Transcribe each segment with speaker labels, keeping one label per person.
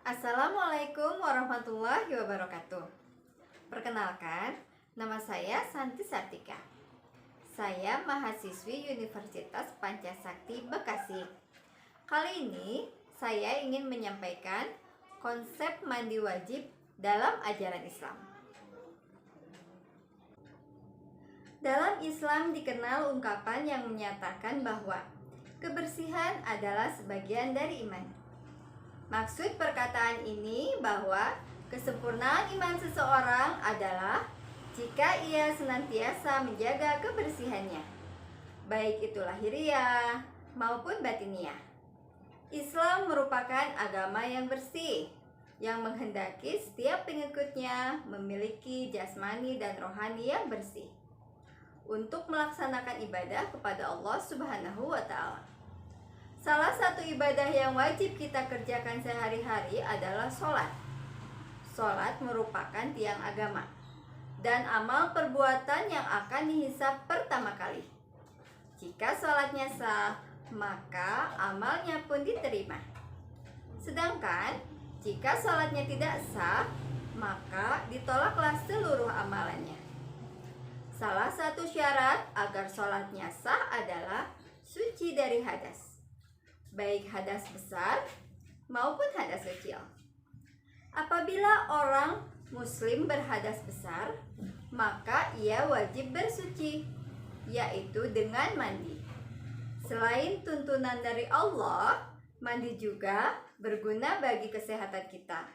Speaker 1: Assalamualaikum warahmatullahi wabarakatuh. Perkenalkan, nama saya Santi Sartika. Saya mahasiswi Universitas Pancasakti Bekasi. Kali ini saya ingin menyampaikan konsep mandi wajib dalam ajaran Islam. Dalam Islam dikenal ungkapan yang menyatakan bahwa kebersihan adalah sebagian dari iman. Maksud perkataan ini bahwa kesempurnaan iman seseorang adalah jika ia senantiasa menjaga kebersihannya, baik itu lahiriah maupun batiniah. Islam merupakan agama yang bersih, yang menghendaki setiap pengikutnya memiliki jasmani dan rohani yang bersih untuk melaksanakan ibadah kepada Allah Subhanahu wa Ta'ala. Salah satu ibadah yang wajib kita kerjakan sehari-hari adalah sholat. Sholat merupakan tiang agama dan amal perbuatan yang akan dihisab pertama kali. Jika sholatnya sah, maka amalnya pun diterima. Sedangkan jika sholatnya tidak sah, maka ditolaklah seluruh amalannya. Salah satu syarat agar sholatnya sah adalah suci dari hadas, baik hadas besar maupun hadas kecil. Apabila orang muslim berhadas besar, maka ia wajib bersuci, yaitu dengan mandi. Selain tuntunan dari Allah, mandi juga berguna bagi kesehatan kita.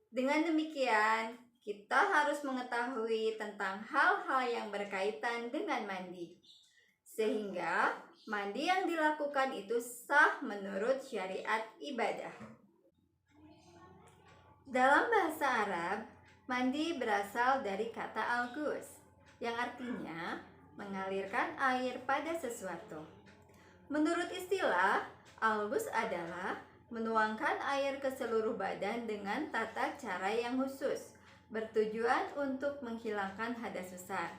Speaker 1: Dengan demikian, kita harus mengetahui tentang hal-hal yang berkaitan dengan mandi, sehingga mandi yang dilakukan itu sah menurut syariat ibadah. Dalam bahasa Arab, mandi berasal dari kata al-ghus, yang artinya mengalirkan air pada sesuatu. Menurut istilah, al-ghus adalah menuangkan air ke seluruh badan dengan tata cara yang khusus, bertujuan untuk menghilangkan hadas besar.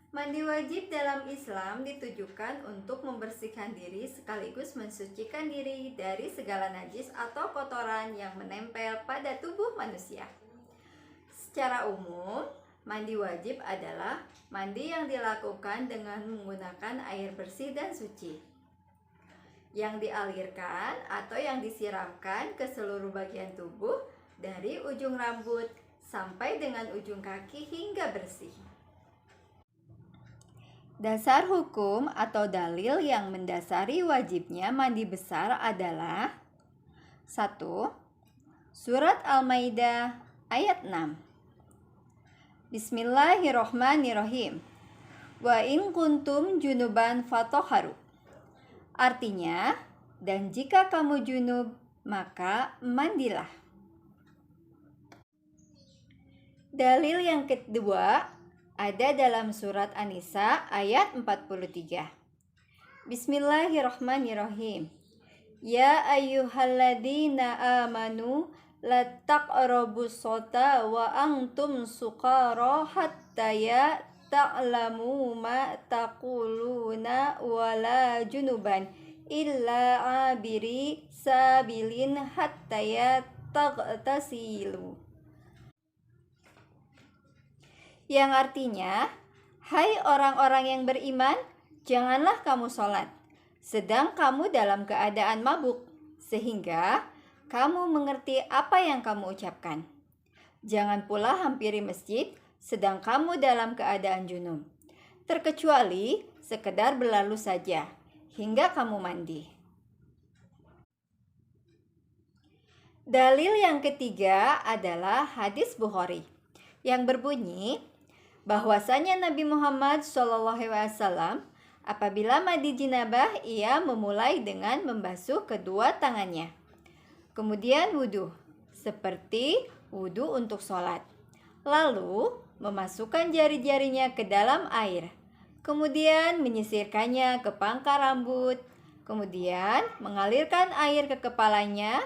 Speaker 1: Mandi wajib dalam Islam ditujukan untuk membersihkan diri sekaligus mensucikan diri dari segala najis atau kotoran yang menempel pada tubuh manusia. Secara umum, mandi wajib adalah mandi yang dilakukan dengan menggunakan air bersih dan suci, yang dialirkan atau yang disiramkan ke seluruh bagian tubuh dari ujung rambut sampai dengan ujung kaki hingga bersih. Dasar hukum atau dalil yang mendasari wajibnya mandi besar adalah 1. Surat Al-Maidah ayat 6. Bismillahirrohmanirrohim. Wa in kuntum junuban fatahharu. Artinya, dan jika kamu junub, maka mandilah. Dalil yang kedua ada dalam surat An-Nisa ayat 43. Bismillahirrahmanirrahim. Ya ayyuhalladzina amanu la taqrabus shota wa antum suqara hatta ya ta'lamu ma taquluna wala junuban illa abiri sabilin hatta ya tagtasilu. Yang artinya, hai orang-orang yang beriman, janganlah kamu sholat, sedang kamu dalam keadaan mabuk, sehingga kamu mengerti apa yang kamu ucapkan. Jangan pula hampiri masjid, sedang kamu dalam keadaan junub, terkecuali sekedar berlalu saja, hingga kamu mandi. Dalil yang ketiga adalah hadis Bukhari, yang berbunyi, bahwasanya Nabi Muhammad SAW apabila mandi jinabah ia memulai dengan membasuh kedua tangannya, kemudian wudhu seperti wudhu untuk sholat, lalu memasukkan jari-jarinya ke dalam air, kemudian menyisirkannya ke pangkal rambut, kemudian mengalirkan air ke kepalanya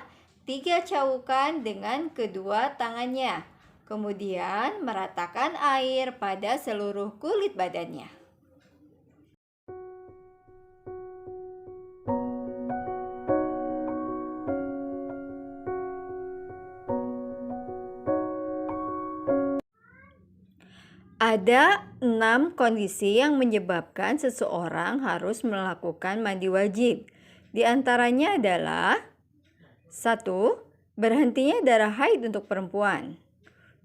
Speaker 1: 3 caukan dengan kedua tangannya, kemudian meratakan air pada seluruh kulit badannya. Ada 6 kondisi yang menyebabkan seseorang harus melakukan mandi wajib. Di antaranya adalah 1. Berhentinya darah haid untuk perempuan.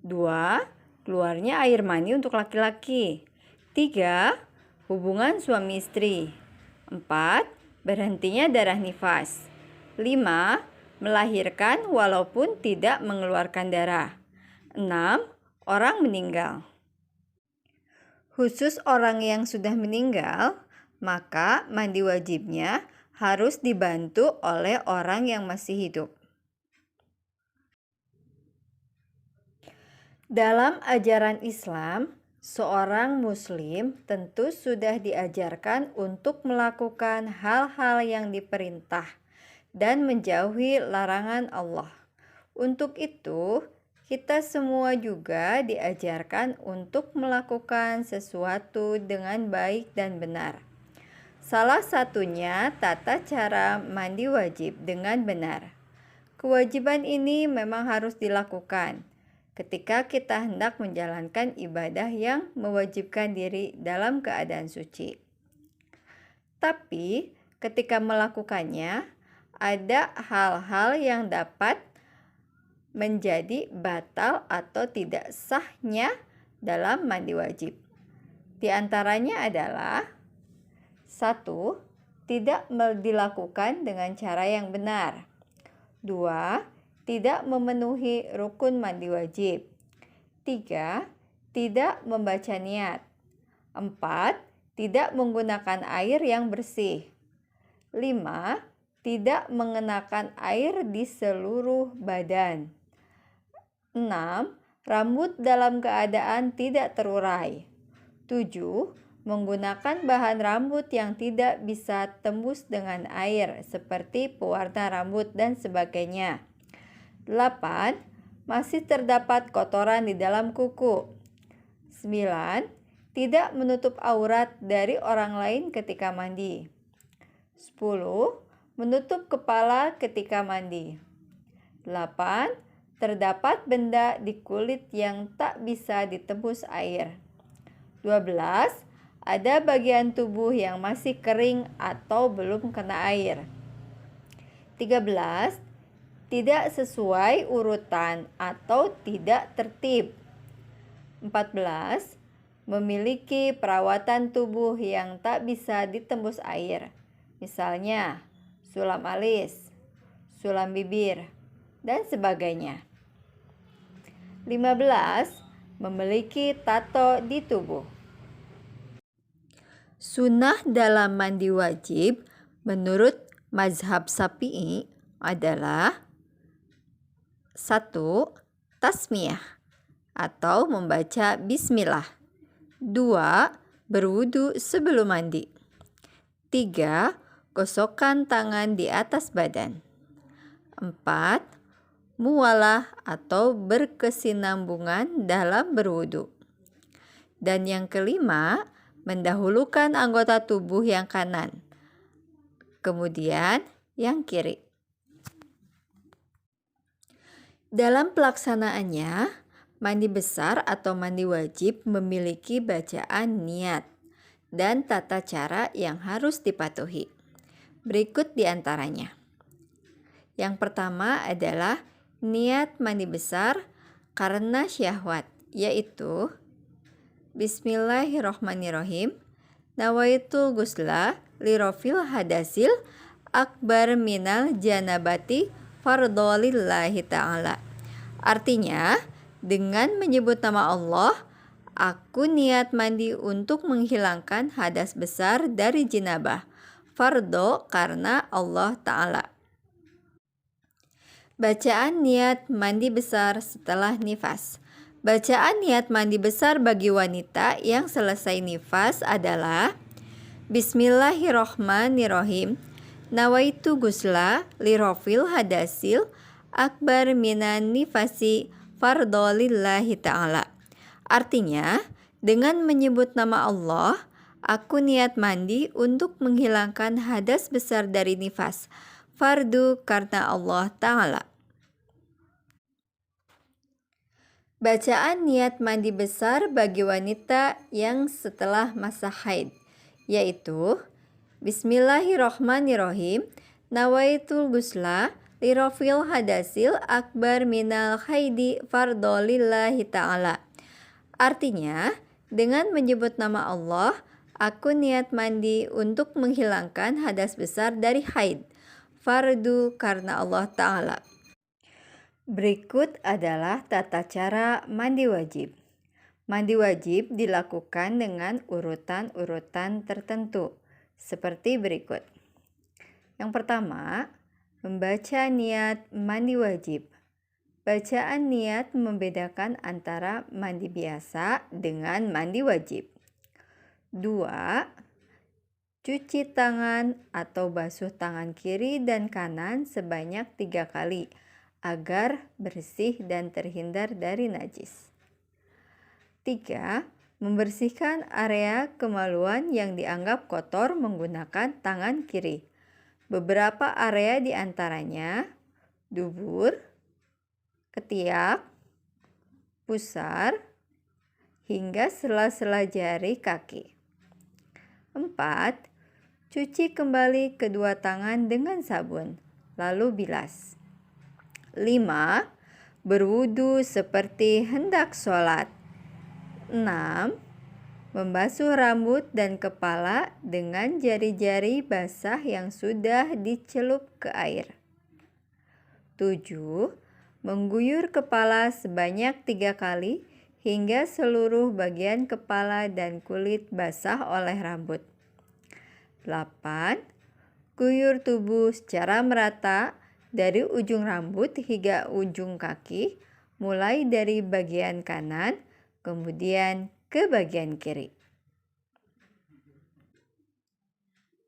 Speaker 1: 2. Keluarnya air mani untuk laki-laki. 3. Hubungan suami istri. 4. Berhentinya darah nifas. 5. Melahirkan walaupun tidak mengeluarkan darah. 6. Orang meninggal. Khusus orang yang sudah meninggal, maka mandi wajibnya harus dibantu oleh orang yang masih hidup. Dalam ajaran Islam, seorang muslim tentu sudah diajarkan untuk melakukan hal-hal yang diperintah dan menjauhi larangan Allah. Untuk itu, kita semua juga diajarkan untuk melakukan sesuatu dengan baik dan benar. Salah satunya tata cara mandi wajib dengan benar. Kewajiban ini memang harus dilakukan ketika kita hendak menjalankan ibadah yang mewajibkan diri dalam keadaan suci. Tapi ketika melakukannya, ada hal-hal yang dapat menjadi batal atau tidak sahnya dalam mandi wajib. Di antaranya adalah 1. Tidak dilakukan dengan cara yang benar. 2. Tidak memenuhi rukun mandi wajib. 3. Tidak membaca niat. 4. Tidak menggunakan air yang bersih. 5. Tidak mengenakan air di seluruh badan. 6. Rambut dalam keadaan tidak terurai. 7. Menggunakan bahan rambut yang tidak bisa tembus dengan air seperti pewarna rambut dan sebagainya. 8. Masih terdapat kotoran di dalam kuku. 9. Tidak menutup aurat dari orang lain ketika mandi. 10. Menutup kepala ketika mandi. 8. Terdapat benda di kulit yang tak bisa ditembus air. 12. Ada bagian tubuh yang masih kering atau belum kena air. 13. Tidak sesuai urutan atau tidak tertib. 14. Memiliki perawatan tubuh yang tak bisa ditembus air. Misalnya, sulam alis, sulam bibir, dan sebagainya. 15. Memiliki tato di tubuh. Sunnah dalam mandi wajib menurut mazhab Syafi'i adalah 1. Tasmiyah atau membaca bismillah. 2. Berwudu sebelum mandi. 3. Gosokkan tangan di atas badan. 4. Muwalah atau berkesinambungan dalam berwudu. Dan yang kelima, mendahulukan anggota tubuh yang kanan, kemudian yang kiri. Dalam pelaksanaannya, mandi besar atau mandi wajib memiliki bacaan niat dan tata cara yang harus dipatuhi. Berikut diantaranya. Yang pertama adalah niat mandi besar karena syahwat, yaitu Bismillahirrohmanirrohim. Nawaitul gusla lirofil hadasil akbar minal janabati fardolillahi ta'ala. Artinya, dengan menyebut nama Allah, aku niat mandi untuk menghilangkan hadas besar dari jenabah. Fardo karena Allah Ta'ala. Bacaan niat mandi besar setelah nifas. Bacaan niat mandi besar bagi wanita yang selesai nifas adalah Bismillahirrohmanirrohim. Nawaitu gusla lirofil hadasil akbar minan nifasi fardolillahi ta'ala. Artinya, dengan menyebut nama Allah, aku niat mandi untuk menghilangkan hadas besar dari nifas. Fardu karena Allah Ta'ala. Bacaan niat mandi besar bagi wanita yang setelah masa haid, yaitu Bismillahirrohmanirrohim, nawaitul gusla lirofil hadasil akbar minal haidi fardolillahi ta'ala. Artinya, dengan menyebut nama Allah, aku niat mandi untuk menghilangkan hadas besar dari haid, fardu karena Allah Ta'ala. Berikut adalah tata cara mandi wajib. Mandi wajib dilakukan dengan urutan-urutan tertentu, seperti berikut. Yang pertama, membaca niat mandi wajib. Bacaan niat membedakan antara mandi biasa dengan mandi wajib. 2. Cuci tangan atau basuh tangan kiri dan kanan sebanyak 3 kali agar bersih dan terhindar dari najis. 3. Membersihkan area kemaluan yang dianggap kotor menggunakan tangan kiri. Beberapa area diantaranya dubur, ketiak, pusar, hingga sela-sela jari kaki. 4. Cuci kembali kedua tangan dengan sabun, lalu bilas. 5. Berwudu seperti hendak sholat. 6. Membasuh rambut dan kepala dengan jari-jari basah yang sudah dicelup ke air. 7. Mengguyur kepala sebanyak 3 kali hingga seluruh bagian kepala dan kulit basah oleh rambut. 8. Guyur tubuh secara merata dari ujung rambut hingga ujung kaki, mulai dari bagian kanan, kemudian ke bagian kiri.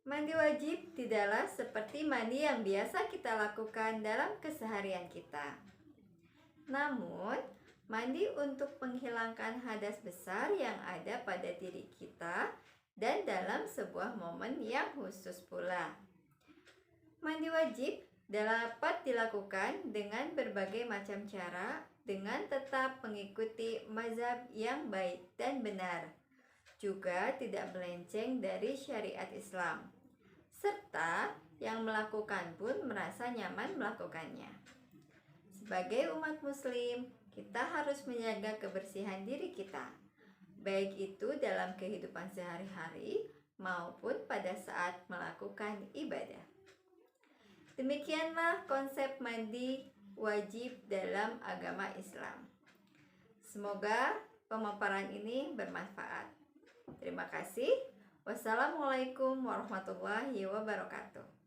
Speaker 1: Mandi wajib tidaklah seperti mandi yang biasa kita lakukan dalam keseharian kita. Namun, mandi untuk menghilangkan hadas besar yang ada pada diri kita dan dalam sebuah momen yang khusus pula. Mandi wajib dapat dilakukan dengan berbagai macam cara dengan tetap mengikuti mazhab yang baik dan benar, juga tidak melenceng dari syariat Islam, serta yang melakukan pun merasa nyaman melakukannya. Sebagai umat muslim, kita harus menjaga kebersihan diri kita, baik itu dalam kehidupan sehari-hari maupun pada saat melakukan ibadah. Demikianlah konsep mandi wajib dalam agama Islam. Semoga pemaparan ini bermanfaat. Terima kasih. Wassalamualaikum warahmatullahi wabarakatuh.